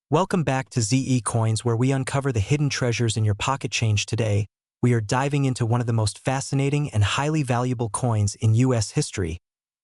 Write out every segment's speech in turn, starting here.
Welcome back to ZE Coins, where we uncover the hidden treasures in your pocket change. Today, we are diving into one of the most fascinating and highly valuable coins in U.S. history,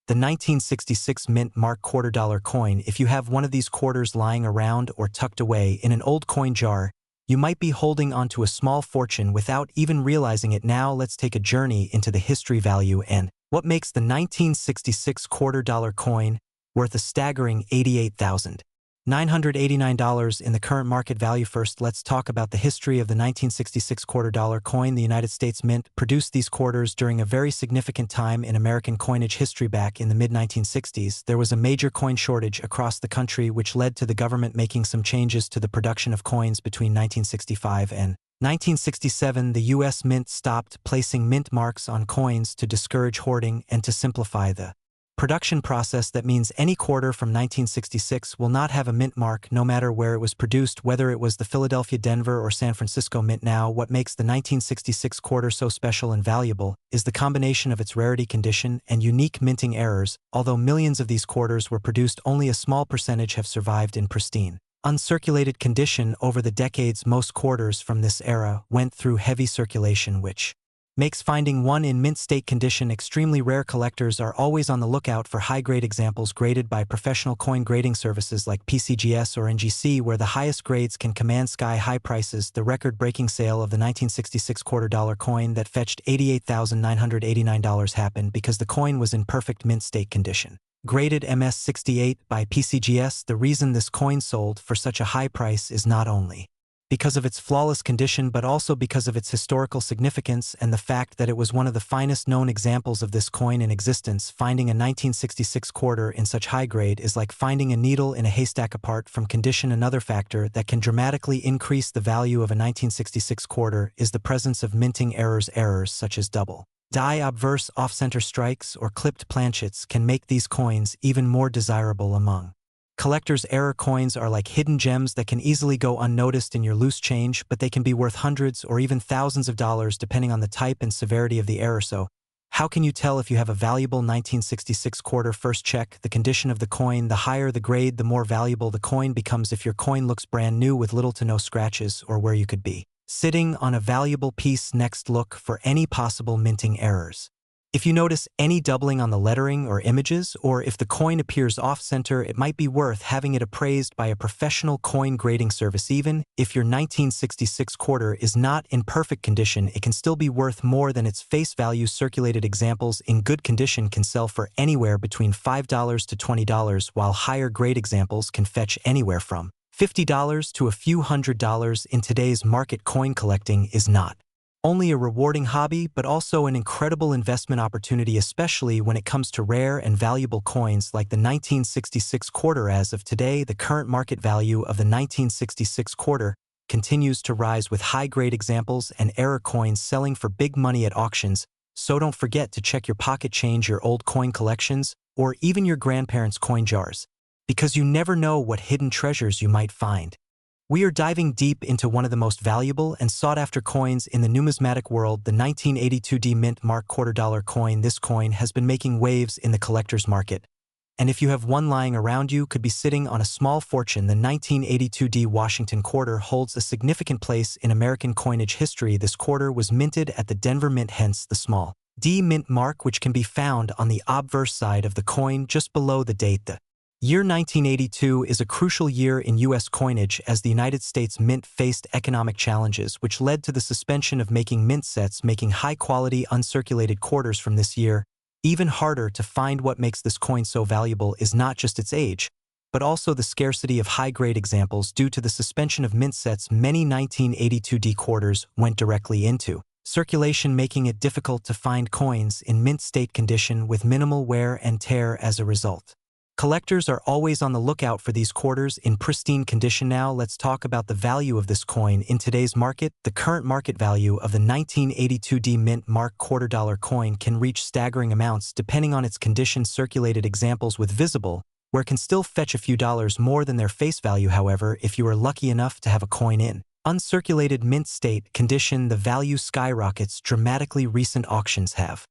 the 1966 Mint Mark $quarter coin. If you have one of these quarters lying around or tucked away in an old coin jar, you might be holding onto a small fortune without even realizing it. Now let's take a journey into the history, value, and what makes the 1966 $quarter coin worth a staggering $88,989 in the current market value. First, let's talk about the history of the 1966 $quarter coin. The United States Mint produced these quarters during a very significant time in American coinage history. Back in the mid-1960s, there was a major coin shortage across the country, which led to the government making some changes to the production of coins. Between 1965 and 1967, the U.S. Mint stopped placing mint marks on coins to discourage hoarding and to simplify the production process. That means any quarter from 1966 will not have a mint mark, no matter where it was produced, whether it was the Philadelphia, Denver, or San Francisco Mint. Now, what makes the 1966 quarter so special and valuable is the combination of its rarity, condition, and unique minting errors. Although millions of these quarters were produced, only a small percentage have survived in pristine, uncirculated condition over the decades. Most quarters from this era went through heavy circulation, which makes finding one in mint state condition extremely rare. Collectors are always on the lookout for high-grade examples graded by professional coin grading services like PCGS or NGC, where the highest grades can command sky-high prices. The record-breaking sale of the 1966 $quarter coin that fetched $88,989 happened because the coin was in perfect mint state condition. Graded MS-68 by PCGS, the reason this coin sold for such a high price is not only because of its flawless condition, but also because of its historical significance and the fact that it was one of the finest known examples of this coin in existence. Finding a 1966 quarter in such high grade is like finding a needle in a haystack. Apart from condition, another factor that can dramatically increase the value of a 1966 quarter is the presence of minting errors. Errors such as double die, obverse, off-center strikes, or clipped planchets can make these coins even more desirable among collectors. Error coins are like hidden gems that can easily go unnoticed in your loose change, but they can be worth hundreds or even thousands of dollars depending on the type and severity of the error. So, how can you tell if you have a valuable 1966 quarter? First, check the condition of the coin. The higher the grade, the more valuable the coin becomes. If your coin looks brand new with little to no scratches or where you could be sitting on a valuable piece. Next, look for any possible minting errors. If you notice any doubling on the lettering or images, or if the coin appears off-center, it might be worth having it appraised by a professional coin grading service. Even if your 1966 quarter is not in perfect condition, it can still be worth more than its face value. Circulated examples in good condition can sell for anywhere between $5 to $20, while higher grade examples can fetch anywhere from $50 to a few $100s. In today's market, coin collecting is not only a rewarding hobby, but also an incredible investment opportunity, especially when it comes to rare and valuable coins like the 1966 quarter. As of today, the current market value of the 1966 quarter continues to rise, with high-grade examples and error coins selling for big money at auctions. So don't forget to check your pocket change, your old coin collections, or even your grandparents' coin jars, because you never know what hidden treasures you might find. We are diving deep into one of the most valuable and sought-after coins in the numismatic world, the 1982 D Mint Mark $quarter coin. This coin has been making waves in the collector's market, and if you have one lying around, you could be sitting on a small fortune. The 1982 D Washington quarter holds a significant place in American coinage history. This quarter was minted at the Denver Mint, hence the small D Mint mark, which can be found on the obverse side of the coin just below the date. The year 1982 is a crucial year in U.S. coinage, as the United States Mint faced economic challenges, which led to the suspension of making mint sets, making high-quality uncirculated quarters from this year even harder to find. What makes this coin so valuable is not just its age, but also the scarcity of high-grade examples. Due to the suspension of mint sets, many 1982 D quarters went directly into circulation, making it difficult to find coins in mint state condition with minimal wear and tear. As a result, collectors are always on the lookout for these quarters in pristine condition. Now let's talk about the value of this coin in today's market. The current market value of the 1982 D Mint Mark $quarter coin can reach staggering amounts depending on its condition. Circulated examples with visible wear can still fetch a few dollars more than their face value. However, if you are lucky enough to have a coin in uncirculated mint state condition, the value skyrockets dramatically. Recent auctions have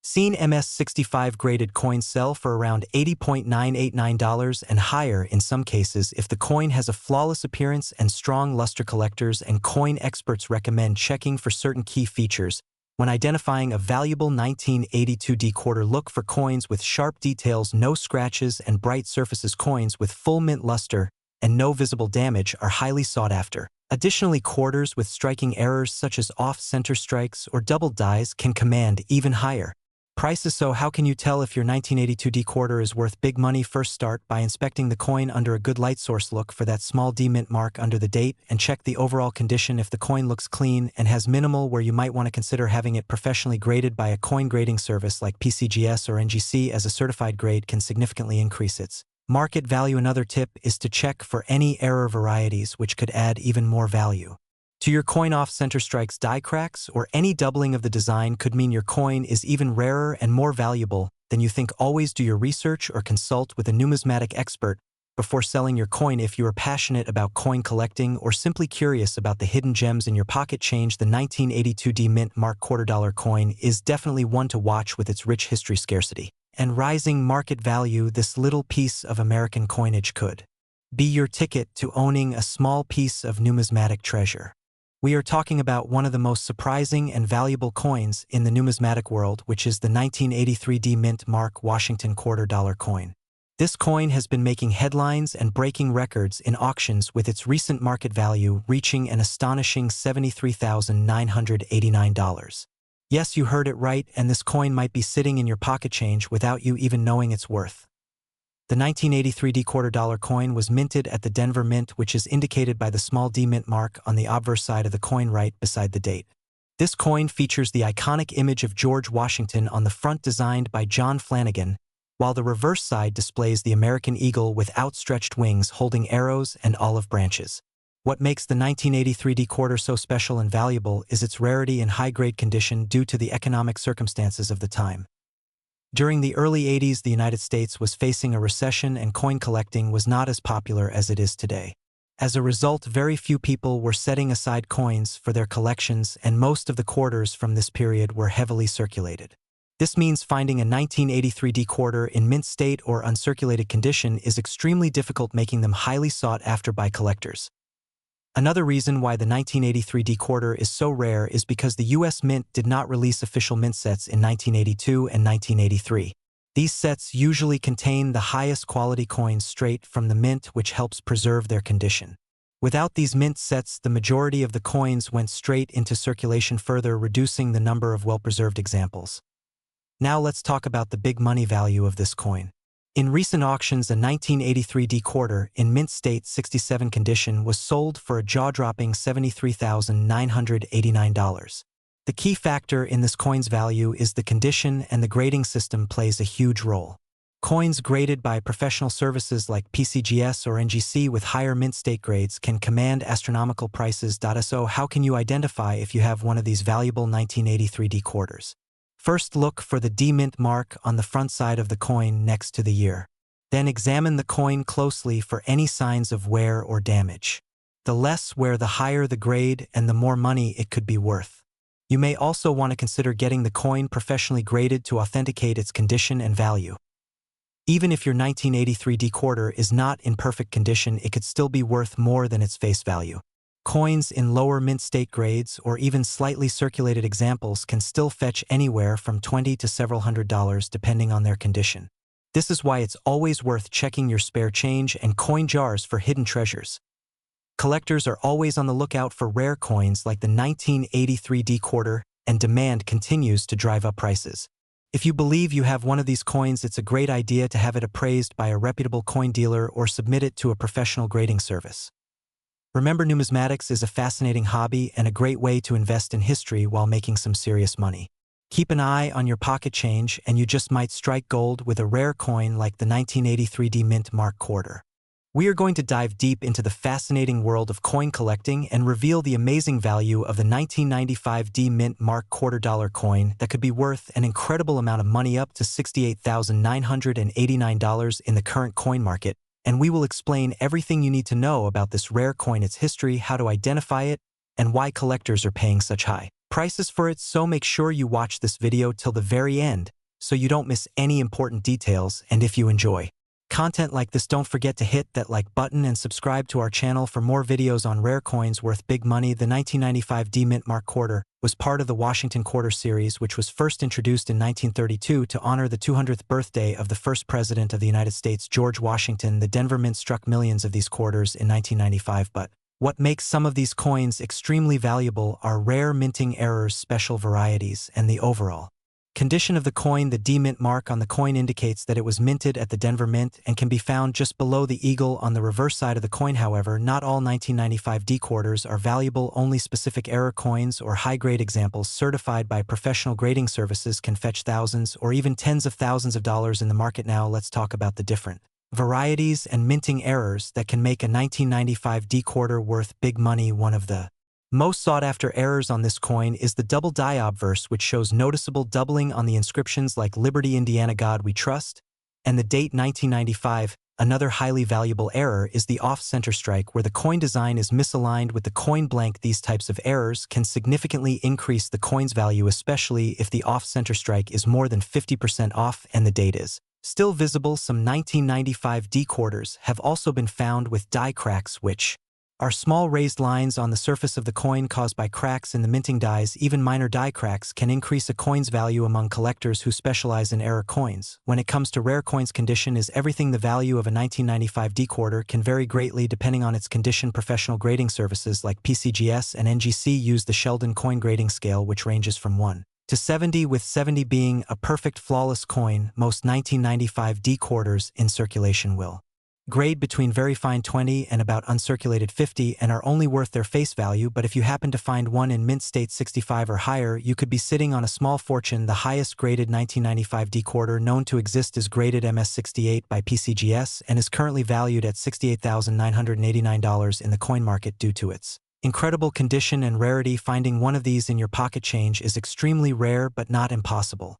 Seen MS-65 graded coins sell for around $80.989 and higher in some cases if the coin has a flawless appearance and strong luster. Collectors and coin experts recommend checking for certain key features. When identifying a valuable 1982D quarter, look for coins with sharp details, no scratches, and bright surfaces. Coins with full mint luster and no visible damage are highly sought after. Additionally, quarters with striking errors such as off-center strikes or double dies can command even higher prices. So how can you tell if your 1982D quarter is worth big money? First, start by inspecting the coin under a good light source. Look for that small D mint mark under the date and check the overall condition. If the coin looks clean and has minimal wear, you might want to consider having it professionally graded by a coin grading service like PCGS or NGC, as a certified grade can significantly increase its market value. Another tip is to check for any error varieties, which could add even more value to your coin. Off-center strikes, die cracks, or any doubling of the design could mean your coin is even rarer and more valuable than you think. Always do your research or consult with a numismatic expert before selling your coin. If you are passionate about coin collecting or simply curious about the hidden gems in your pocket change, the 1982D Mint Mark $quarter coin is definitely one to watch. With its rich history, scarcity, and rising market value, this little piece of American coinage could be your ticket to owning a small piece of numismatic treasure. We are talking about one of the most surprising and valuable coins in the numismatic world, which is the 1983D Mint Mark Washington $quarter coin. This coin has been making headlines and breaking records in auctions, with its recent market value reaching an astonishing $73,989. Yes, you heard it right, and this coin might be sitting in your pocket change without you even knowing its worth. The 1983D $quarter coin was minted at the Denver Mint, which is indicated by the small D mint mark on the obverse side of the coin right beside the date. This coin features the iconic image of George Washington on the front, designed by John Flanagan, while the reverse side displays the American eagle with outstretched wings holding arrows and olive branches. What makes the 1983D quarter so special and valuable is its rarity and high-grade condition due to the economic circumstances of the time. During the early 80s, the United States was facing a recession and coin collecting was not as popular as it is today. As a result, very few people were setting aside coins for their collections, and most of the quarters from this period were heavily circulated. This means finding a 1983D quarter in mint state or uncirculated condition is extremely difficult, making them highly sought after by collectors. Another reason why the 1983D quarter is so rare is because the U.S. Mint did not release official mint sets in 1982 and 1983. These sets usually contain the highest quality coins straight from the mint, which helps preserve their condition. Without these mint sets, the majority of the coins went straight into circulation, further reducing the number of well-preserved examples. Now let's talk about the big money value of this coin. In recent auctions, a 1983D quarter in mint state 67 condition was sold for a jaw-dropping $73,989. The key factor in this coin's value is the condition, and the grading system plays a huge role. Coins graded by professional services like PCGS or NGC with higher mint state grades can command astronomical prices. So how can you identify if you have one of these valuable 1983D quarters? First, look for the D mint mark on the front side of the coin next to the year. Then examine the coin closely for any signs of wear or damage. The less wear, the higher the grade and the more money it could be worth. You may also want to consider getting the coin professionally graded to authenticate its condition and value. Even if your 1983D quarter is not in perfect condition, it could still be worth more than its face value. Coins in lower mint state grades or even slightly circulated examples can still fetch anywhere from $20 to several $100 depending on their condition. This is why it's always worth checking your spare change and coin jars for hidden treasures. Collectors are always on the lookout for rare coins like the 1983D quarter, and demand continues to drive up prices. If you believe you have one of these coins, it's a great idea to have it appraised by a reputable coin dealer or submit it to a professional grading service. Remember, numismatics is a fascinating hobby and a great way to invest in history while making some serious money. Keep an eye on your pocket change, and you just might strike gold with a rare coin like the 1983D Mint Mark quarter. We are going to dive deep into the fascinating world of coin collecting and reveal the amazing value of the 1995D Mint Mark $quarter coin that could be worth an incredible amount of money, up to $68,989 in the current coin market. And we will explain everything you need to know about this rare coin, its history, how to identify it, and why collectors are paying such high prices for it. So make sure you watch this video till the very end, so you don't miss any important details. And if you enjoy content like this, don't forget to hit that like button and subscribe to our channel for more videos on rare coins worth big money. The 1995 D Mint Mark quarter was part of the Washington Quarter series, which was first introduced in 1932 to honor the 200th birthday of the first president of the United States, George Washington. The Denver Mint struck millions of these quarters in 1995, but what makes some of these coins extremely valuable are rare minting errors, special varieties, and the overall condition of the coin. The D Mint mark on the coin indicates that it was minted at the Denver Mint and can be found just below the eagle on the reverse side of the coin. However, not all 1995 D quarters are valuable. Only specific error coins or high-grade examples certified by professional grading services can fetch thousands or even tens of thousands of dollars in the market. Now let's talk about the different varieties and minting errors that can make a 1995 D quarter worth big money. One of the most sought-after errors on this coin is the double die obverse, which shows noticeable doubling on the inscriptions like Liberty, Indiana, God We Trust, and the date 1995. Another highly valuable error is the off-center strike, where the coin design is misaligned with the coin blank. These types of errors can significantly increase the coin's value, especially if the off-center strike is more than 50% off and the date is still visible. Some 1995 D quarters have also been found with die cracks, which are small raised lines on the surface of the coin caused by cracks in the minting dies. Even minor die cracks can increase a coin's value among collectors who specialize in error coins. When it comes to rare coins, condition is everything. The value of a 1995 D quarter can vary greatly depending on its condition. Professional grading services like PCGS and NGC use the Sheldon coin grading scale, which ranges from 1 to 70, with 70 being a perfect flawless coin. Most 1995 D quarters in circulation will grade between very fine 20 and about uncirculated 50 and are only worth their face value. But if you happen to find one in mint state 65 or higher, you could be sitting on a small fortune. The highest graded 1995 D quarter known to exist is graded MS68 by PCGS and is currently valued at $68,989 in the coin market. Due to its incredible condition and rarity, finding one of these in your pocket change is extremely rare but not impossible.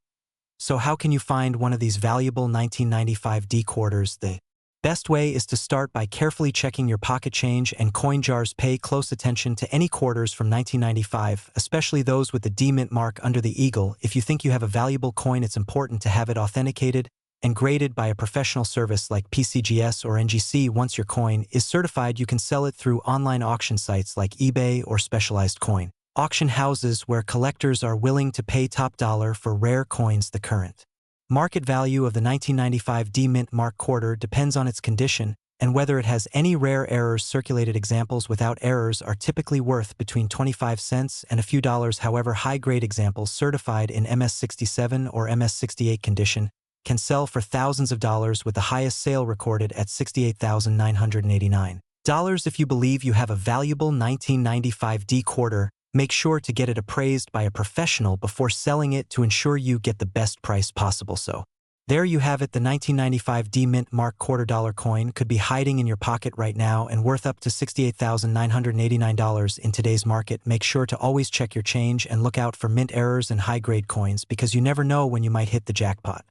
So how can you find one of these valuable 1995 D quarters? The best way is to start by carefully checking your pocket change and coin jars. Pay close attention to any quarters from 1995, especially those with the D Mint mark under the eagle. If you think you have a valuable coin, it's important to have it authenticated and graded by a professional service like PCGS or NGC. Once your coin is certified, you can sell it through online auction sites like eBay or specialized coin auction houses where collectors are willing to pay top dollar for rare coins. The current market value of the 1995 D Mint mark quarter depends on its condition and whether it has any rare errors. Circulated examples without errors are typically worth between 25 cents and a few dollars. However, high-grade examples certified in MS67 or MS68 condition can sell for thousands of dollars, with the highest sale recorded at $68,989. If you believe you have a valuable 1995 D quarter, make sure to get it appraised by a professional before selling it to ensure you get the best price possible. So, there you have it. The 1995 D Mint mark $quarter coin could be hiding in your pocket right now and worth up to $68,989 in today's market. Make sure to always check your change and look out for mint errors and high-grade coins, because you never know when you might hit the jackpot.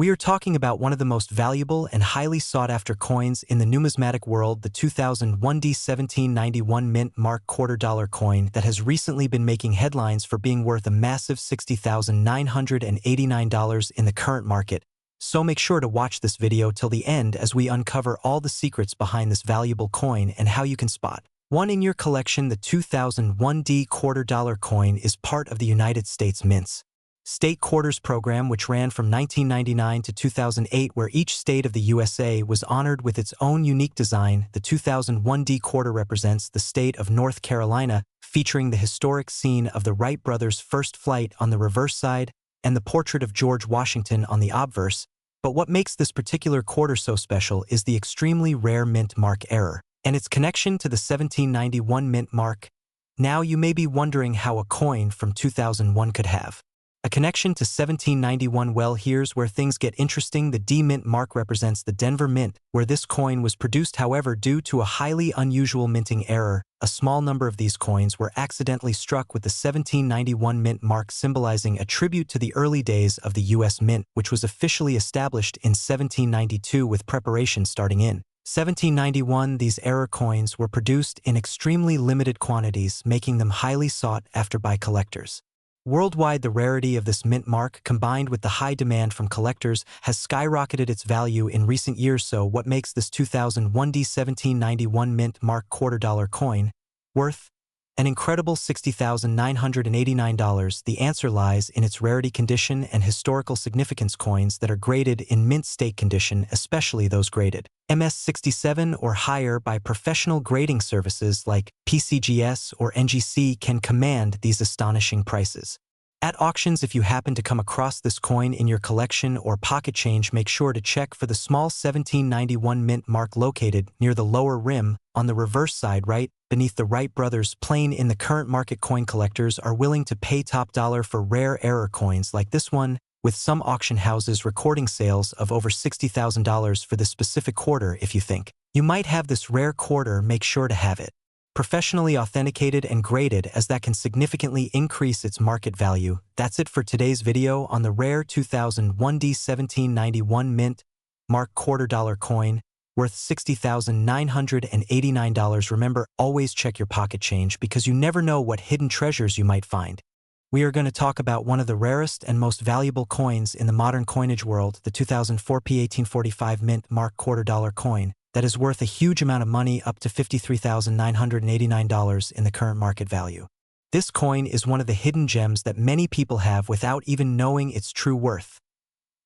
We are talking about one of the most valuable and highly sought-after coins in the numismatic world, the 2001 D1791 Mint mark $quarter coin that has recently been making headlines for being worth a massive $60,989 in the current market. So make sure to watch this video till the end as we uncover all the secrets behind this valuable coin and how you can spot one in your collection. The 2001 D $quarter coin is part of the United States Mint's State Quarters program, which ran from 1999 to 2008, where each state of the USA was honored with its own unique design. The 2001 D quarter represents the state of North Carolina, featuring the historic scene of the Wright brothers' first flight on the reverse side and the portrait of George Washington on the obverse. But what makes this particular quarter so special is the extremely rare mint mark error and its connection to the 1791 mint mark. Now you may be wondering how a coin from 2001 could have a connection to 1791. Well, here's where things get interesting. The D Mint mark represents the Denver Mint, where this coin was produced. However, due to a highly unusual minting error, a small number of these coins were accidentally struck with the 1791 Mint mark, symbolizing a tribute to the early days of the U.S. Mint, which was officially established in 1792 with preparation starting in 1791. These error coins were produced in extremely limited quantities, making them highly sought after by collectors. Worldwide, the rarity of this mint mark, combined with the high demand from collectors, has skyrocketed its value in recent years. So what makes this 2001 D1791 mint mark $2 coin worth an incredible $60,989? The answer lies in its rarity, condition, and historical significance. Coins that are graded in mint state condition, especially those graded MS67 or higher by professional grading services like PCGS or NGC, can command these astonishing prices. At auctions, if you happen to come across this coin in your collection or pocket change, make sure to check for the small 1791 mint mark located near the lower rim on the reverse side right beneath the Wright Brothers plane. In the current market, coin collectors are willing to pay top dollar for rare error coins like this one, with some auction houses recording sales of over $60,000 for this specific quarter. If you think you might have this rare quarter, make sure to have it professionally authenticated and graded, as that can significantly increase its market value. That's it for today's video on the rare 2001 D1791 mint mark $2 coin worth $60,989. Remember, always check your pocket change because you never know what hidden treasures you might find. We are going to talk about one of the rarest and most valuable coins in the modern coinage world, the 2004 P1845 mint mark $2 coin, that is worth a huge amount of money, up to $53,989 in the current market value. This coin is one of the hidden gems that many people have without even knowing its true worth.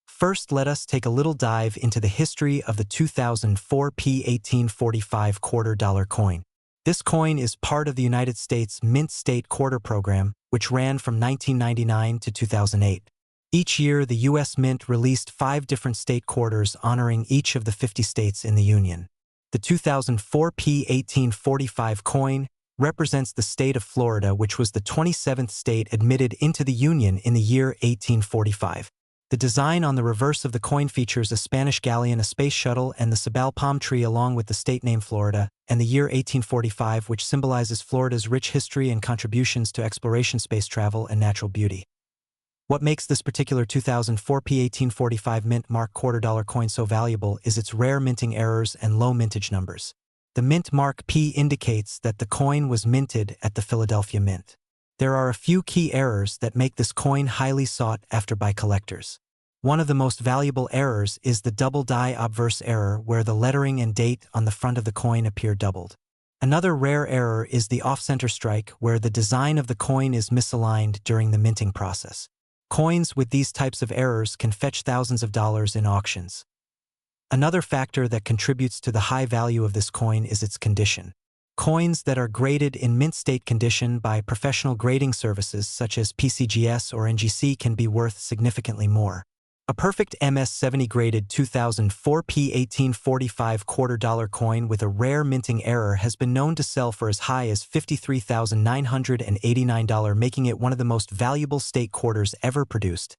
First, let us take a little dive into the history of the 2004 P1845 $2 coin. This coin is part of the United States Mint State Quarter Program, which ran from 1999 to 2008. Each year, the U.S. Mint released 5 different state quarters honoring each of the 50 states in the Union. The 2004 P1845 coin represents the state of Florida, which was the 27th state admitted into the Union in the year 1845. The design on the reverse of the coin features a Spanish galleon, a space shuttle, and the sabal palm tree, along with the state name Florida and the year 1845, which symbolizes Florida's rich history and contributions to exploration, space travel, and natural beauty. What makes this particular 2004 P1845 mint mark $2 coin so valuable is its rare minting errors and low mintage numbers. The mint mark P indicates that the coin was minted at the Philadelphia Mint. There are a few key errors that make this coin highly sought after by collectors. One of the most valuable errors is the double die obverse error, where the lettering and date on the front of the coin appear doubled. Another rare error is the off-center strike, where the design of the coin is misaligned during the minting process. Coins with these types of errors can fetch thousands of dollars in auctions. Another factor that contributes to the high value of this coin is its condition. Coins that are graded in mint state condition by professional grading services such as PCGS or NGC can be worth significantly more. A perfect MS70 graded 2004 P1845 $2 coin with a rare minting error has been known to sell for as high as $53,989, making it one of the most valuable state quarters ever produced.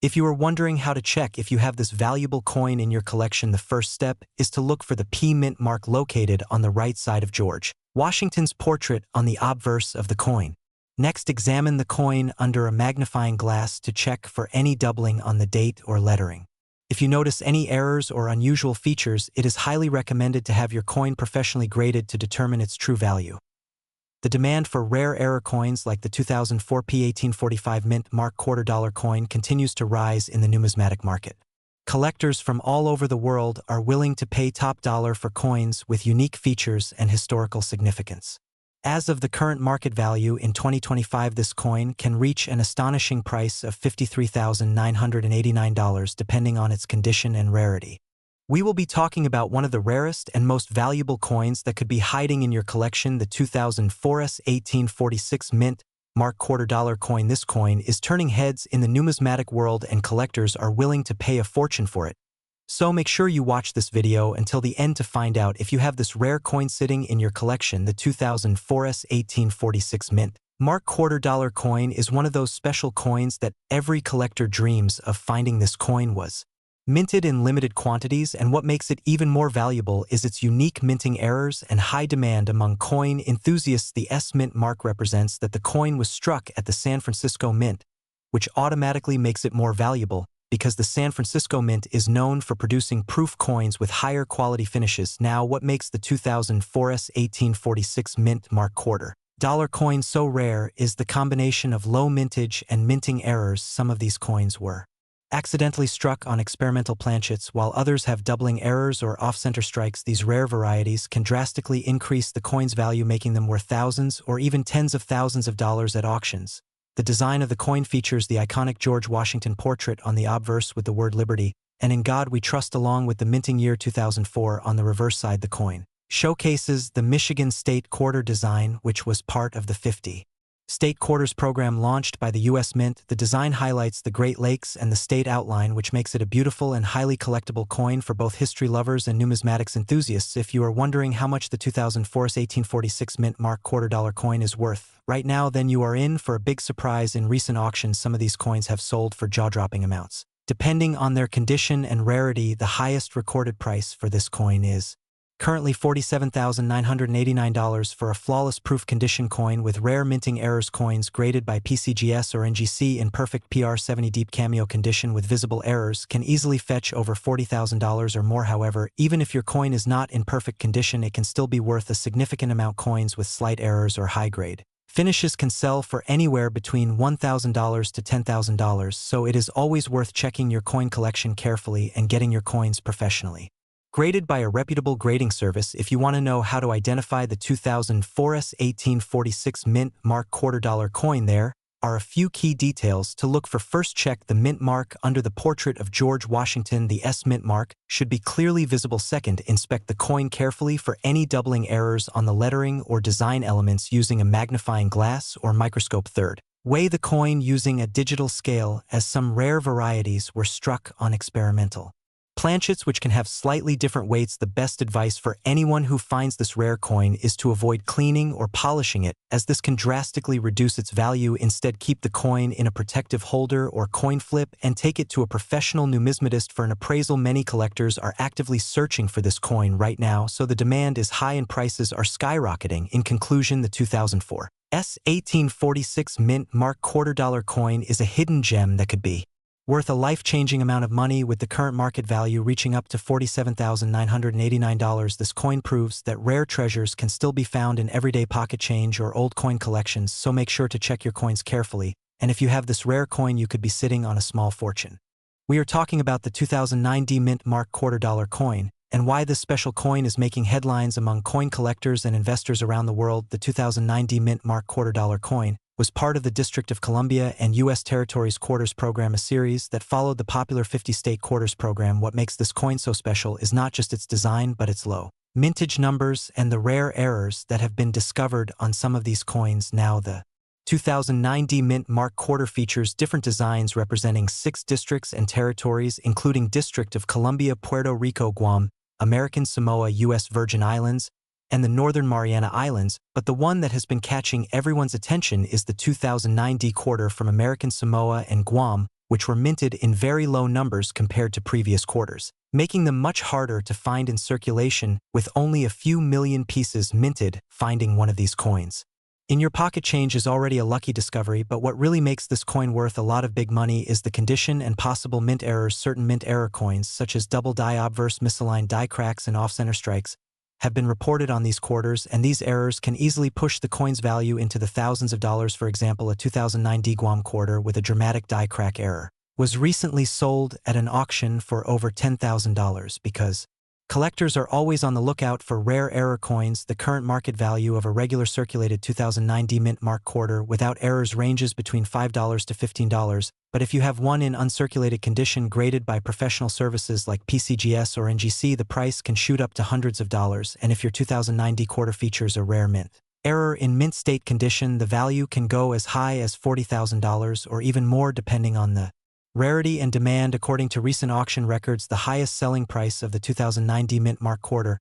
If you are wondering how to check if you have this valuable coin in your collection, the first step is to look for the P mint mark located on the right side of George Washington's portrait on the obverse of the coin. Next, examine the coin under a magnifying glass to check for any doubling on the date or lettering. If you notice any errors or unusual features, it is highly recommended to have your coin professionally graded to determine its true value. The demand for rare error coins like the 2004 P1845 mint mark $2 coin continues to rise in the numismatic market. Collectors from all over the world are willing to pay top dollar for coins with unique features and historical significance. As of the current market value in 2025, this coin can reach an astonishing price of $53,989 depending on its condition and rarity. We will be talking about one of the rarest and most valuable coins that could be hiding in your collection, the 2004 S1846 mint mark $2 coin. This coin is turning heads in the numismatic world and collectors are willing to pay a fortune for it. So make sure you watch this video until the end to find out if you have this rare coin sitting in your collection. The 2004 S1846 mint mark $2 coin is one of those special coins that every collector dreams of finding. This coin was minted in limited quantities, and what makes it even more valuable is its unique minting errors and high demand among coin enthusiasts. The S mint mark represents that the coin was struck at the San Francisco Mint, which automatically makes it more valuable, because the San Francisco Mint is known for producing proof coins with higher quality finishes. Now, what makes the 2004 S1846 mint mark $2 Dollar coin so rare is the combination of low mintage and minting errors. Some of these coins were accidentally struck on experimental planchets, while others have doubling errors or off-center strikes. These rare varieties can drastically increase the coin's value, making them worth thousands or even tens of thousands of dollars at auctions. The design of the coin features the iconic George Washington portrait on the obverse with the word Liberty, and In God We Trust, along with the minting year 2004 on the reverse side. The coin showcases the Michigan State Quarter design, which was part of the 50 State Quarters program launched by the U.S. Mint. The design highlights the Great Lakes and the state outline, which makes it a beautiful and highly collectible coin for both history lovers and numismatics enthusiasts. If you are wondering how much the 2004 1846 Mint Mark $quarter coin is worth right now, then you are in for a big surprise. In recent auctions, some of these coins have sold for jaw-dropping amounts. Depending on their condition and rarity, the highest recorded price for this coin is currently $47,989 for a flawless proof condition coin with rare minting errors. Coins graded by PCGS or NGC in perfect PR70 deep cameo condition with visible errors can easily fetch over $40,000 or more. However, even if your coin is not in perfect condition, it can still be worth a significant amount. Coins with slight errors or high grade finishes can sell for anywhere between $1,000 to $10,000, so it is always worth checking your coin collection carefully and getting your coins professionally graded by a reputable grading service. If you want to know how to identify the 2004 1846 Mint Mark $quarter coin, there are a few key details to look for. First, check the mint mark under the portrait of George Washington. The S mint mark should be clearly visible. Second, inspect the coin carefully for any doubling errors on the lettering or design elements using a magnifying glass or microscope. Third, weigh the coin using a digital scale, as some rare varieties were struck on experimental planchets, which can have slightly different weights. The best advice for anyone who finds this rare coin is to avoid cleaning or polishing it, as this can drastically reduce its value. Instead, keep the coin in a protective holder or coin flip and take it to a professional numismatist for an appraisal. Many collectors are actively searching for this coin right now, so the demand is high and prices are skyrocketing. In conclusion, the 2004 1846 Mint Mark $quarter coin is a hidden gem that could be worth a life-changing amount of money, with the current market value reaching up to $47,989. This coin proves that rare treasures can still be found in everyday pocket change or old coin collections, so make sure to check your coins carefully, and if you have this rare coin, you could be sitting on a small fortune. We are talking about the 2009 D Mint Mark $quarter coin, and why this special coin is making headlines among coin collectors and investors around the world. The 2009 D Mint Mark $quarter coin was part of the District of Columbia and U.S. Territories Quarters program, a series that followed the popular 50 State Quarters program. What makes this coin so special is not just its design, but its low mintage numbers and the rare errors that have been discovered on some of these coins. Now, the 2009 D Mint Mark $quarter features different designs representing 6 districts and territories, including District of Columbia, Puerto Rico, Guam, American Samoa, U.S. Virgin Islands, and the Northern Mariana Islands, but the one that has been catching everyone's attention is the 2009 D quarter from American Samoa and Guam, which were minted in very low numbers compared to previous quarters, making them much harder to find in circulation. With only a few million pieces minted, finding one of these coins in your pocket change is already a lucky discovery. But what really makes this coin worth a lot of big money is the condition and possible mint errors. Certain mint error coins, such as double die obverse, misaligned die cracks, and off-center strikes, have been reported on these quarters, and these errors can easily push the coin's value into the thousands of dollars. For example, a 2009 D Guam quarter with a dramatic die crack error was recently sold at an auction for over $10,000. Because collectors are always on the lookout for rare error coins, the current market value of a regular circulated 2009 D Mint Mark quarter without errors ranges between $5 to $15, but if you have one in uncirculated condition graded by professional services like PCGS or NGC, the price can shoot up to hundreds of dollars. And if your 2009 D quarter features a rare mint error in mint state condition, the value can go as high as $40,000 or even more, depending on the rarity and demand. According to recent auction records, the highest selling price of the 2009 D Mint Mark quarter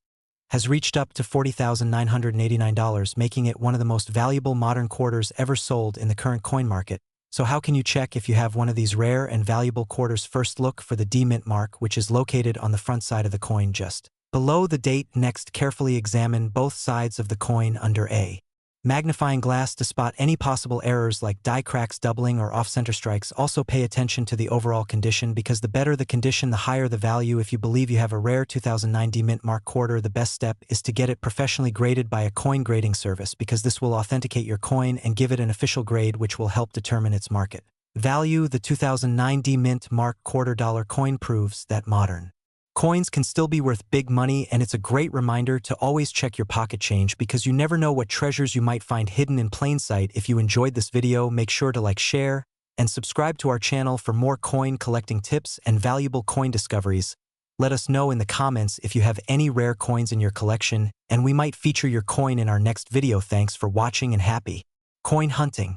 has reached up to $40,989, making it one of the most valuable modern quarters ever sold in the current coin market. So how can you check if you have one of these rare and valuable quarters? First, look for the D Mint mark, which is located on the front side of the coin just below the date. Next, carefully examine both sides of the coin under A Magnifying glass to spot any possible errors like die cracks, doubling, or off-center strikes. Also pay attention to the overall condition, because the better the condition, the higher the value. If you believe you have a rare 2009 D-Mint Mark quarter, the best step is to get it professionally graded by a coin grading service, because this will authenticate your coin and give it an official grade, which will help determine its market value. The 2009 D-Mint Mark quarter dollar coin proves that modern coins can still be worth big money, and it's a great reminder to always check your pocket change, because you never know what treasures you might find hidden in plain sight. If you enjoyed this video, make sure to like, share, and subscribe to our channel for more coin collecting tips and valuable coin discoveries. Let us know in the comments if you have any rare coins in your collection, and we might feature your coin in our next video. Thanks for watching and happy coin hunting.